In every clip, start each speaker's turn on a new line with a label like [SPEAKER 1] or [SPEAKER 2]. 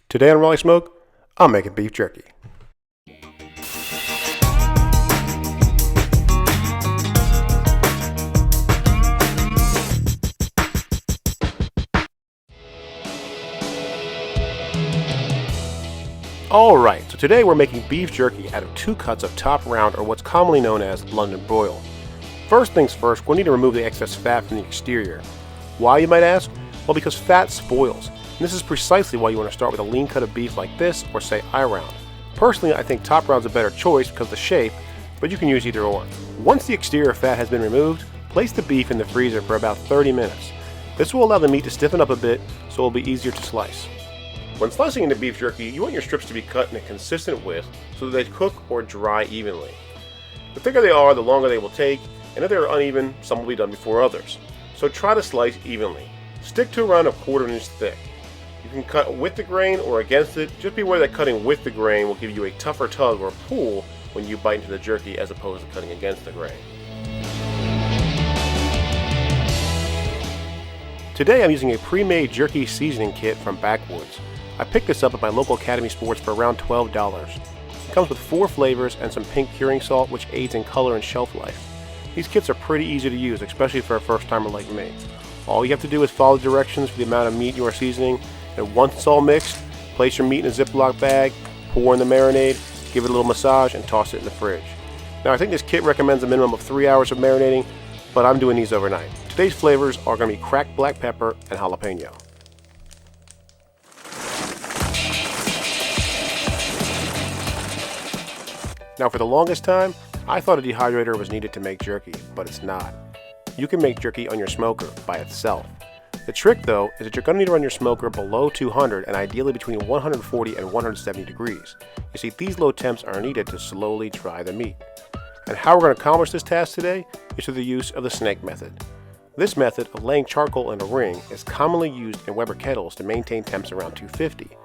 [SPEAKER 1] Today on Raleigh Smoke, I'm making beef jerky. Alright, so today we're making beef jerky out of 2 cuts of top round, or what's commonly known as London broil. First things first, we'll need to remove the excess fat from the exterior. Why, you might ask? Well, because fat spoils. And this is precisely why you want to start with a lean cut of beef like this, or say I-round. Personally, I think top round's a better choice because of the shape, but you can use either or. Once the exterior fat has been removed, place the beef in the freezer for about 30 minutes. This will allow the meat to stiffen up a bit, so it'll be easier to slice. When slicing into beef jerky, you want your strips to be cut in a consistent width so that they cook or dry evenly. The thicker they are, the longer they will take, and if they are uneven, some will be done before others. So try to slice evenly. Stick to around 1/4 inch thick. You can cut with the grain or against it. Just be aware that cutting with the grain will give you a tougher tug or pull when you bite into the jerky as opposed to cutting against the grain. Today I'm using a pre-made jerky seasoning kit from Backwoods. I picked this up at my local Academy Sports for around $12. It comes with 4 flavors and some pink curing salt, which aids in color and shelf life. These kits are pretty easy to use, especially for a first timer like me. All you have to do is follow the directions for the amount of meat you are seasoning, and once it's all mixed, place your meat in a Ziploc bag, pour in the marinade, give it a little massage, and toss it in the fridge. Now I think this kit recommends a minimum of 3 hours of marinating, but I'm doing these overnight. Today's flavors are going to be cracked black pepper and jalapeno. Now for the longest time, I thought a dehydrator was needed to make jerky, but it's not. You can make jerky on your smoker by itself. The trick though is that you're going to need to run your smoker below 200 and ideally between 140 and 170 degrees. You see, these low temps are needed to slowly dry the meat. And how we're going to accomplish this task today is through the use of the snake method. This method of laying charcoal in a ring is commonly used in Weber kettles to maintain temps around 250.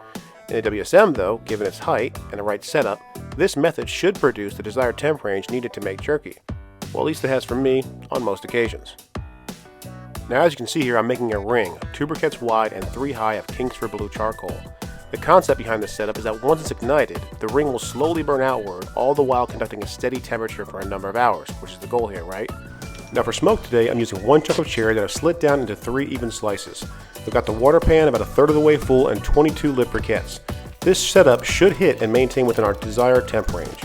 [SPEAKER 1] In a WSM though, given its height and the right setup, this method should produce the desired temp range needed to make jerky. Well, at least it has for me on most occasions. Now as you can see here, I'm making a ring, 2 briquettes wide and 3 high of Kingsford Blue charcoal. The concept behind this setup is that once it's ignited, the ring will slowly burn outward, all the while conducting a steady temperature for a number of hours, which is the goal here, right? Now for smoke today, I'm using 1 chunk of cherry that I've slit down into 3 even slices. I've got the water pan about 1/3 of the way full and 22 lit briquettes. This setup should hit and maintain within our desired temp range.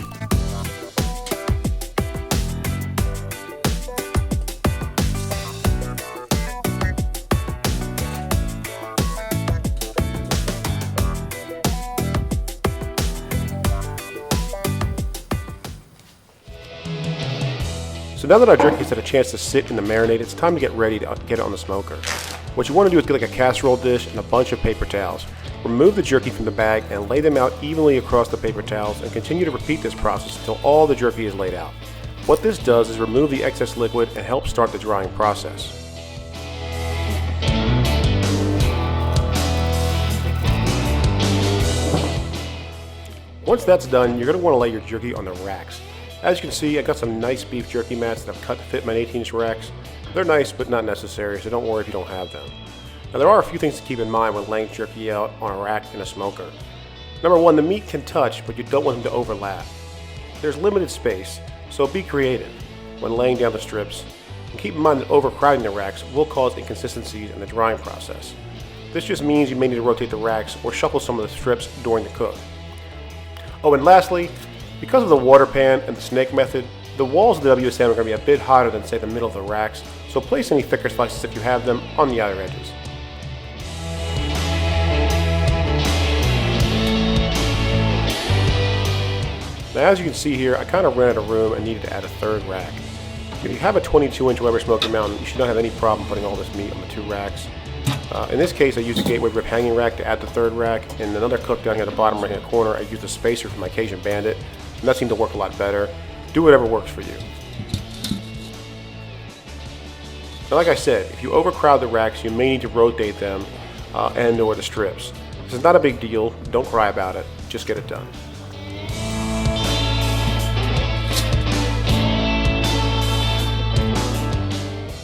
[SPEAKER 1] So now that our jerky's had a chance to sit in the marinade, it's time to get ready to get it on the smoker. What you want to do is get like a casserole dish and a bunch of paper towels. Remove the jerky from the bag and lay them out evenly across the paper towels and continue to repeat this process until all the jerky is laid out. What this does is remove the excess liquid and help start the drying process. Once that's done, you're going to want to lay your jerky on the racks. As you can see, I got some nice beef jerky mats that I've cut to fit my 18-inch racks. They're nice but not necessary, so don't worry if you don't have them. Now there are a few things to keep in mind when laying jerky out on a rack in a smoker. Number 1, the meat can touch, but you don't want them to overlap. There's limited space, so be creative when laying down the strips. And keep in mind that overcrowding the racks will cause inconsistencies in the drying process. This just means you may need to rotate the racks or shuffle some of the strips during the cook. Oh, and lastly, because of the water pan and the snake method, the walls of the WSM are going to be a bit hotter than say the middle of the racks, so place any thicker slices if you have them on the outer edges. Now as you can see here, I kind of ran out of room and needed to add a 3rd rack. If you have a 22-inch Weber Smokey Mountain, you should not have any problem putting all this meat on the 2 racks. In this case, I used a Gateway Grip hanging rack to add the 3rd rack, and another cook down here at the bottom right hand corner, I used a spacer from my Cajun Bandit, and that seemed to work a lot better. Do whatever works for you. Now like I said, if you overcrowd the racks, you may need to rotate them and or the strips. This is not a big deal, don't cry about it, just get it done.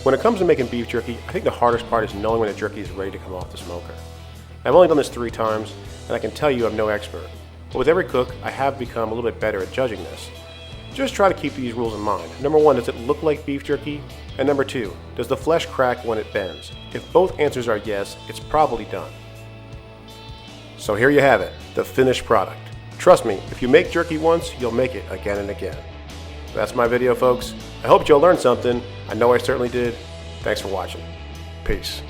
[SPEAKER 1] When it comes to making beef jerky, I think the hardest part is knowing when a jerky is ready to come off the smoker. I've only done this 3 times, and I can tell you I'm no expert. But with every cook, I have become a little bit better at judging this. Just try to keep these rules in mind. Number 1, does it look like beef jerky? And number 2, does the flesh crack when it bends? If both answers are yes, it's probably done. So here you have it, the finished product. Trust me, if you make jerky once, you'll make it again and again. That's my video, folks. I hope you'll learn something. I know I certainly did. Thanks for watching. Peace.